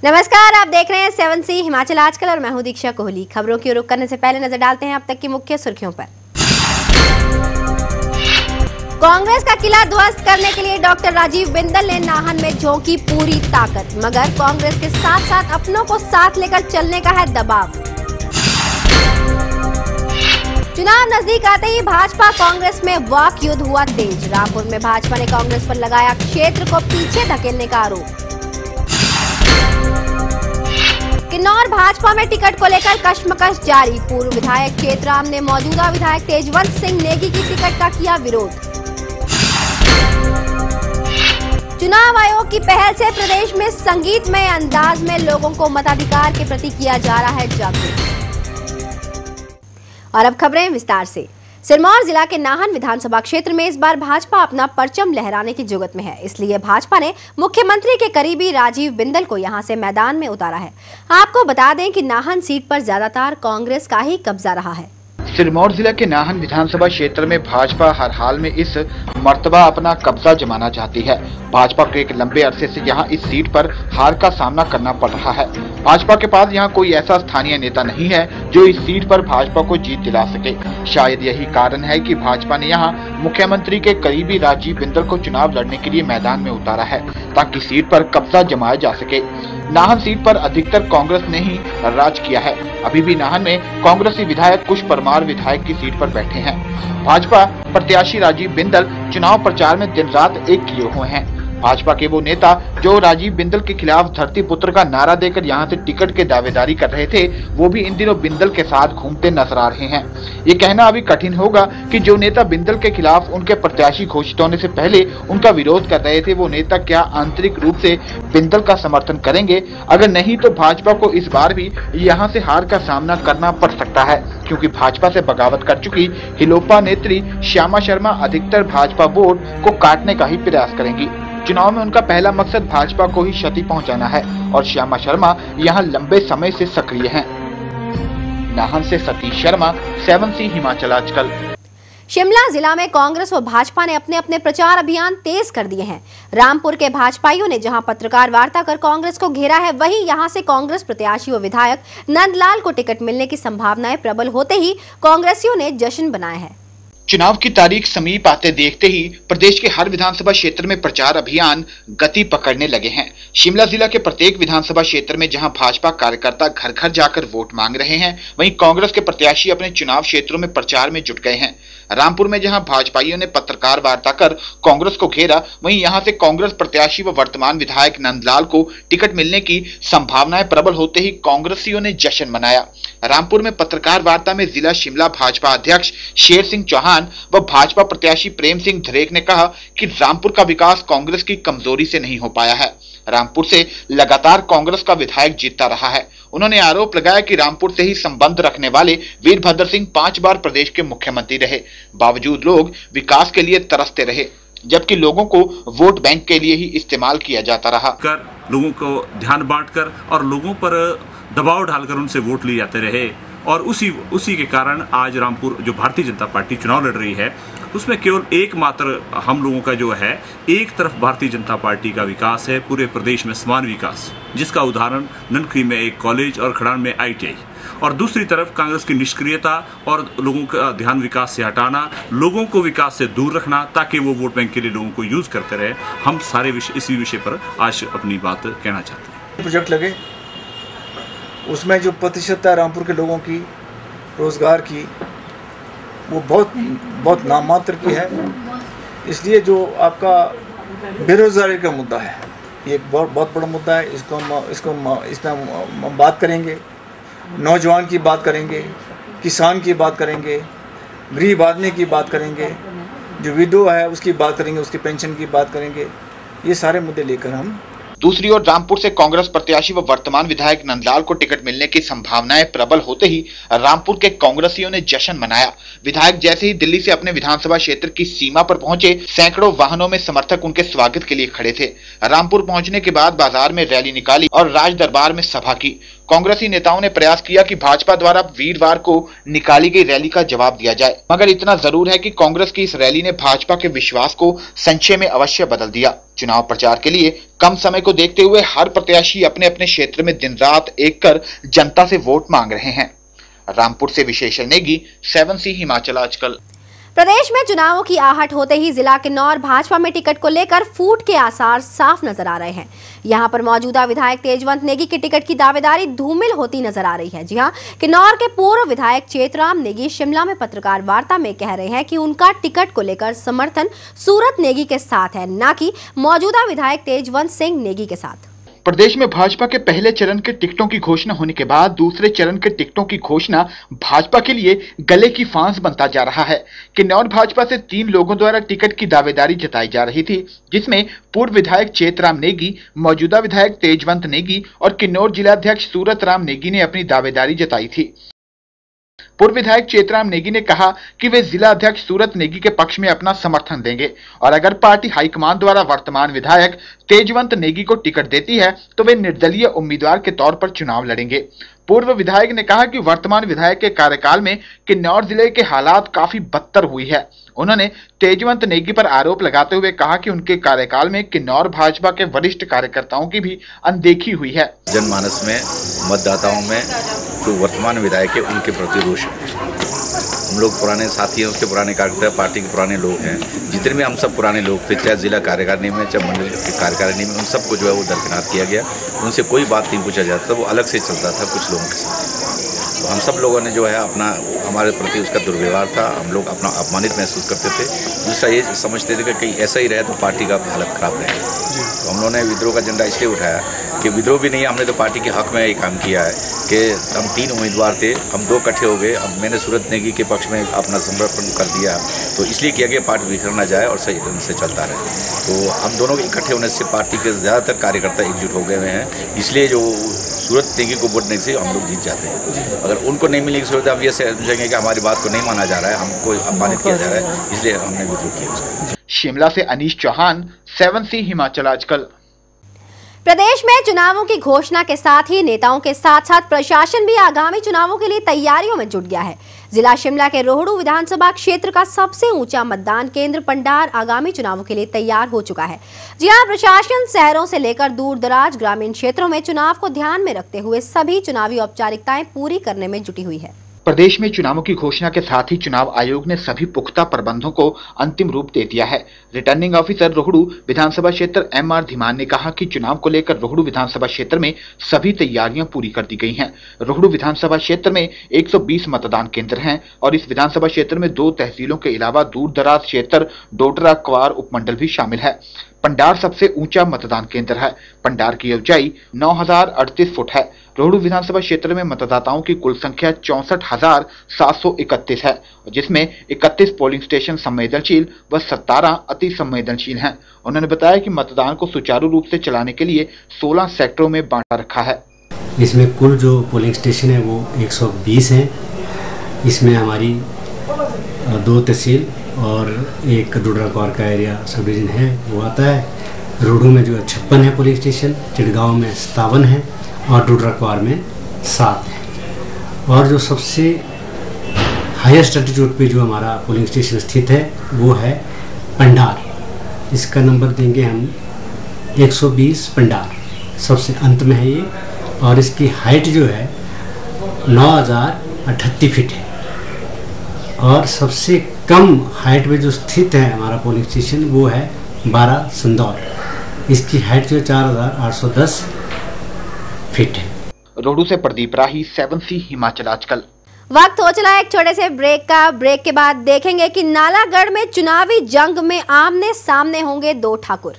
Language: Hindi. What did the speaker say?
नमस्कार, आप देख रहे हैं 7C हिमाचल आजकल और मैं हूं दीक्षा कोहली। खबरों की रुख करने से पहले नजर डालते हैं अब तक की मुख्य सुर्खियों पर। कांग्रेस का किला ध्वस्त करने के लिए डॉक्टर राजीव बिंदल ने नाहन में झोंकी पूरी ताकत, मगर कांग्रेस के साथ साथ अपनों को साथ लेकर चलने का है दबाव। चुनाव नजदीक आते ही भाजपा कांग्रेस में वाक युद्ध हुआ तेज। रामपुर में भाजपा ने कांग्रेस पर लगाया क्षेत्र को पीछे धकेलने का आरोप। किन्नौर भाजपा में टिकट को लेकर कशमकश जारी। पूर्व विधायक चेतराम ने मौजूदा विधायक तेजवंत सिंह नेगी की टिकट का किया विरोध। चुनाव आयोग की पहल से प्रदेश में संगीतमय अंदाज में लोगों को मताधिकार के प्रति किया जा रहा है जागरूक। और अब खबरें विस्तार से। सिरमौर जिला के नाहन विधानसभा क्षेत्र में इस बार भाजपा अपना परचम लहराने की जुगत में है, इसलिए भाजपा ने मुख्यमंत्री के करीबी राजीव बिंदल को यहां से मैदान में उतारा है। आपको बता दें कि नाहन सीट पर ज्यादातर कांग्रेस का ही कब्जा रहा है। सिरमौर जिला के नाहन विधानसभा क्षेत्र में भाजपा हर हाल में इस मर्तबा अपना कब्जा जमाना चाहती है। भाजपा को एक लंबे अरसे से यहां इस सीट पर हार का सामना करना पड़ रहा है। भाजपा के पास यहां कोई ऐसा स्थानीय नेता नहीं है जो इस सीट पर भाजपा को जीत दिला सके। शायद यही कारण है कि भाजपा ने यहां मुख्यमंत्री के करीबी राजीव बिंदल को चुनाव लड़ने के लिए मैदान में उतारा है, ताकि सीट पर कब्जा जमाया जा सके। नाहन सीट पर अधिकतर कांग्रेस ने ही राज किया है। अभी भी नाहन में कांग्रेसी विधायक कुश परमार विधायक की सीट पर बैठे हैं। भाजपा प्रत्याशी राजीव बिंदल चुनाव प्रचार में दिन रात एक किए हुए हैं। भाजपा के वो नेता जो राजीव बिंदल के खिलाफ धरती पुत्र का नारा देकर यहां से टिकट के दावेदारी कर रहे थे, वो भी इन दिनों बिंदल के साथ घूमते नजर आ रहे हैं। ये कहना अभी कठिन होगा कि जो नेता बिंदल के खिलाफ उनके प्रत्याशी घोषित होने से पहले उनका विरोध कर रहे थे, वो नेता क्या आंतरिक रूप से बिंदल का समर्थन करेंगे। अगर नहीं तो भाजपा को इस बार भी यहाँ से हार का सामना करना पड़ सकता है, क्योंकि भाजपा से बगावत कर चुकी हिलोपा नेत्री श्यामा शर्मा अधिकतर भाजपा वोट को काटने का ही प्रयास करेंगी। चुनाव में उनका पहला मकसद भाजपा को ही क्षति पहुंचाना है और श्यामा शर्मा यहां लंबे समय से सक्रिय हैं। नाहन से सतीश शर्मा, 7C हिमाचल आजकल। शिमला जिला में कांग्रेस व भाजपा ने अपने अपने प्रचार अभियान तेज कर दिए हैं। रामपुर के भाजपाइयों ने जहां पत्रकार वार्ता कर कांग्रेस को घेरा है, वहीं यहां से कांग्रेस प्रत्याशी व विधायक नंदलाल को टिकट मिलने की संभावनाएं प्रबल होते ही कांग्रेसियों ने जश्न बनाया है। चुनाव की तारीख समीप आते देखते ही प्रदेश के हर विधानसभा क्षेत्र में प्रचार अभियान गति पकड़ने लगे हैं। शिमला जिला के प्रत्येक विधानसभा क्षेत्र में जहां भाजपा कार्यकर्ता घर घर जाकर वोट मांग रहे हैं, वहीं कांग्रेस के प्रत्याशी अपने चुनाव क्षेत्रों में प्रचार में जुट गए हैं। रामपुर में जहां भाजपाइयों ने पत्रकार वार्ता कर कांग्रेस को घेरा, वहीं यहां से कांग्रेस प्रत्याशी व वर्तमान विधायक नंदलाल को टिकट मिलने की संभावनाएं प्रबल होते ही कांग्रेसियों ने जश्न मनाया। रामपुर में पत्रकार वार्ता में जिला शिमला भाजपा अध्यक्ष शेर सिंह चौहान व भाजपा प्रत्याशी प्रेम सिंह धरेक ने कहा कि रामपुर का विकास कांग्रेस की कमजोरी से नहीं हो पाया है। रामपुर से लगातार कांग्रेस का विधायक जीतता रहा है। उन्होंने आरोप लगाया कि रामपुर से ही संबंध रखने वाले वीरभद्र सिंह 5 बार प्रदेश के मुख्यमंत्री रहे, बावजूद लोग विकास के लिए तरसते रहे, जबकि लोगों को वोट बैंक के लिए ही इस्तेमाल किया जाता रहा। लोगों को ध्यान बांटकर और लोगों पर दबाव डालकर उनसे वोट लिए जाते रहे और उसी के कारण आज रामपुर जो भारतीय जनता पार्टी चुनाव लड़ रही है, उसमें केवल एकमात्र हम लोगों का जो है, एक तरफ भारतीय जनता पार्टी का विकास है, पूरे प्रदेश में समान विकास, जिसका उदाहरण ननखरी में एक कॉलेज और खड़ान में ITI, और दूसरी तरफ कांग्रेस की निष्क्रियता और लोगों का ध्यान विकास से हटाना, लोगों को विकास से दूर रखना ताकि वो वोट बैंक के लिए लोगों को यूज करते रहे। हम सारे इसी विषय पर आज अपनी बात कहना चाहते हैं। प्रोजेक्ट लगे, उसमें जो प्रतिशत है रामपुर के लोगों की रोजगार की, वो बहुत नाममात्र की है। इसलिए जो आपका बेरोजगारी का मुद्दा है, ये एक बहुत बड़ा मुद्दा है। इसमें हम बात करेंगे, नौजवान की बात करेंगे, किसान की बात करेंगे, गरीब आदमी की बात करेंगे, जो विधवा है उसकी बात करेंगे, उसकी पेंशन की बात करेंगे। ये सारे मुद्दे लेकर हम। दूसरी ओर रामपुर से कांग्रेस प्रत्याशी व वर्तमान विधायक नंदलाल को टिकट मिलने की संभावनाएं प्रबल होते ही रामपुर के कांग्रेसियों ने जश्न मनाया। विधायक जैसे ही दिल्ली से अपने विधानसभा क्षेत्र की सीमा पर पहुंचे, सैकड़ों वाहनों में समर्थक उनके स्वागत के लिए खड़े थे। रामपुर पहुंचने के बाद बाजार में रैली निकाली और राज दरबार में सभा की। कांग्रेसी नेताओं ने प्रयास किया कि भाजपा द्वारा वीरवार को निकाली गई रैली का जवाब दिया जाए, मगर इतना जरूर है कि कांग्रेस की इस रैली ने भाजपा के विश्वास को संशय में अवश्य बदल दिया। चुनाव प्रचार के लिए कम समय को देखते हुए हर प्रत्याशी अपने अपने क्षेत्र में दिन रात एक कर जनता से वोट मांग रहे हैं। रामपुर से विशेष नेगी, 7C हिमाचल आजकल। प्रदेश में चुनावों की आहट होते ही जिला किन्नौर भाजपा में टिकट को लेकर फूट के आसार साफ नजर आ रहे हैं। यहां पर मौजूदा विधायक तेजवंत नेगी की टिकट की दावेदारी धूमिल होती नजर आ रही है। जी हां, किन्नौर के पूर्व विधायक चेतराम नेगी शिमला में पत्रकार वार्ता में कह रहे हैं कि उनका टिकट को लेकर समर्थन सूरत नेगी के साथ है, न कि मौजूदा विधायक तेजवंत सिंह नेगी के साथ। प्रदेश में भाजपा के पहले चरण के टिकटों की घोषणा होने के बाद दूसरे चरण के टिकटों की घोषणा भाजपा के लिए गले की फांस बनता जा रहा है। किन्नौर भाजपा से 3 लोगों द्वारा टिकट की दावेदारी जताई जा रही थी, जिसमें पूर्व विधायक चेतराम नेगी, मौजूदा विधायक तेजवंत नेगी और किन्नौर जिलाध्यक्ष सूरत राम नेगी ने अपनी दावेदारी जताई थी। पूर्व विधायक चेतराम नेगी ने कहा कि वे जिला अध्यक्ष सूरत नेगी के पक्ष में अपना समर्थन देंगे और अगर पार्टी हाईकमान द्वारा वर्तमान विधायक तेजवंत नेगी को टिकट देती है तो वे निर्दलीय उम्मीदवार के तौर पर चुनाव लड़ेंगे। पूर्व विधायक ने कहा कि वर्तमान विधायक के कार्यकाल में किन्नौर जिले के हालात काफी बदतर हुई है। उन्होंने तेजवंत नेगी पर आरोप लगाते हुए कहा कि उनके कार्यकाल में किन्नौर भाजपा के वरिष्ठ कार्यकर्ताओं की भी अनदेखी हुई है। जनमानस में, मतदाताओं में जो वर्तमान विधायक है उनके प्रति रोष है। हम लोग पुराने साथी हैं, उसके पुराने कार्यकर्ता, पार्टी के पुराने लोग हैं, जितने भी हम सब पुराने लोग थे, चाहे जिला कार्यकारिणी में, चाहे मंडल कार्यकारिणी में, उन सबको जो है वो दरकिनार किया गया। उनसे कोई बात नहीं पूछा जाता था, वो अलग से चलता था कुछ लोगों के साथ। तो हम सब लोगों ने जो है अपना, हमारे प्रति उसका दुर्व्यवहार था, हम लोग अपना अपमानित महसूस करते थे। दूसरा ये समझते थे कि कहीं ऐसा ही रहे तो पार्टी का हालत खराब रहे। तो हम लोगों ने विद्रोह का झंडा इसलिए उठाया कि विद्रोह भी नहीं, हमने तो पार्टी के हक में ये काम किया है कि हम 3 उम्मीदवार थे, हम 2 इकट्ठे हो गए। अब मैंने सूरत नेगी के पक्ष में अपना समर्पण कर दिया, तो इसलिए किया कि पार्टी बिखर ना जाए और सही ढंग से चलता रहे। तो हम दोनों के इकट्ठे होने से पार्टी के ज़्यादातर कार्यकर्ता एकजुट हो गए हुए हैं, इसलिए जो सूरत नेगी को वोट देने से हम लोग जीत जाते हैं। अगर उनको नहीं मिलेगी सूरत, हम ये समझेंगे कि हमारी बात को नहीं माना जा रहा है, हमको अपमानित किया जा रहा है, इसलिए हमने विद्रोह किया। शिमला से अनीश चौहान, 7C हिमाचल आजकल। प्रदेश में चुनावों की घोषणा के साथ ही नेताओं के साथ साथ प्रशासन भी आगामी चुनावों के लिए तैयारियों में जुट गया है। जिला शिमला के रोहड़ू विधानसभा क्षेत्र का सबसे ऊंचा मतदान केंद्र पंडार आगामी चुनावों के लिए तैयार हो चुका है। जी हां, प्रशासन शहरों से लेकर दूर दराज ग्रामीण क्षेत्रों में चुनाव को ध्यान में रखते हुए सभी चुनावी औपचारिकताएं पूरी करने में जुटी हुई है। प्रदेश में चुनावों की घोषणा के साथ ही चुनाव आयोग ने सभी पुख्ता प्रबंधों को अंतिम रूप दे दिया है। रिटर्निंग ऑफिसर रोहड़ू विधानसभा क्षेत्र MR धीमान ने कहा कि चुनाव को लेकर रोहड़ू विधानसभा क्षेत्र में सभी तैयारियां पूरी कर दी गई हैं। रोहड़ू विधानसभा क्षेत्र में 120 मतदान केंद्र हैं और इस विधानसभा क्षेत्र में 2 तहसीलों के अलावा दूर दराज क्षेत्र डोडरा क्वार उपमंडल भी शामिल है। पंडार सबसे ऊंचा मतदान केंद्र है। पंडार की ऊंचाई 9038 फुट है। रोहड़ू विधानसभा क्षेत्र में मतदाताओं की कुल संख्या 64,731 है, जिसमें 31 पोलिंग स्टेशन संवेदनशील व 17 अति संवेदनशील हैं। उन्होंने बताया कि मतदान को सुचारू रूप से चलाने के लिए 16 सेक्टरों में बांटा रखा है। इसमें कुल जो पोलिंग स्टेशन है वो 120 हैं। इसमें हमारी 2 तहसील और एक डोडरा क्वार का एरिया सब डिवीजन है वो आता है। रोहड़ू में जो 56 है पोलिंग स्टेशन, चिड़गांव में 57 है और डोडरा क्वार में 7 है। और जो सबसे हाईएस्ट एल्टीट्यूड पे जो हमारा पोलिंग स्टेशन स्थित है वो है पंडार। इसका नंबर देंगे हम 120 पंडार, सबसे अंत में है ये, और इसकी हाइट जो है 9038 फीट है। और सबसे कम हाइट में जो स्थित है हमारा पोलिंग स्टेशन वो है 12 संदौर। इसकी हाइट जो 4810 फीट है। रोहड़ू से प्रदीप राही, 7C हिमाचल आजकल। वक्त हो चला एक छोटे से ब्रेक का। ब्रेक के बाद देखेंगे कि नालागढ़ में चुनावी जंग में आमने सामने होंगे 2 ठाकुर।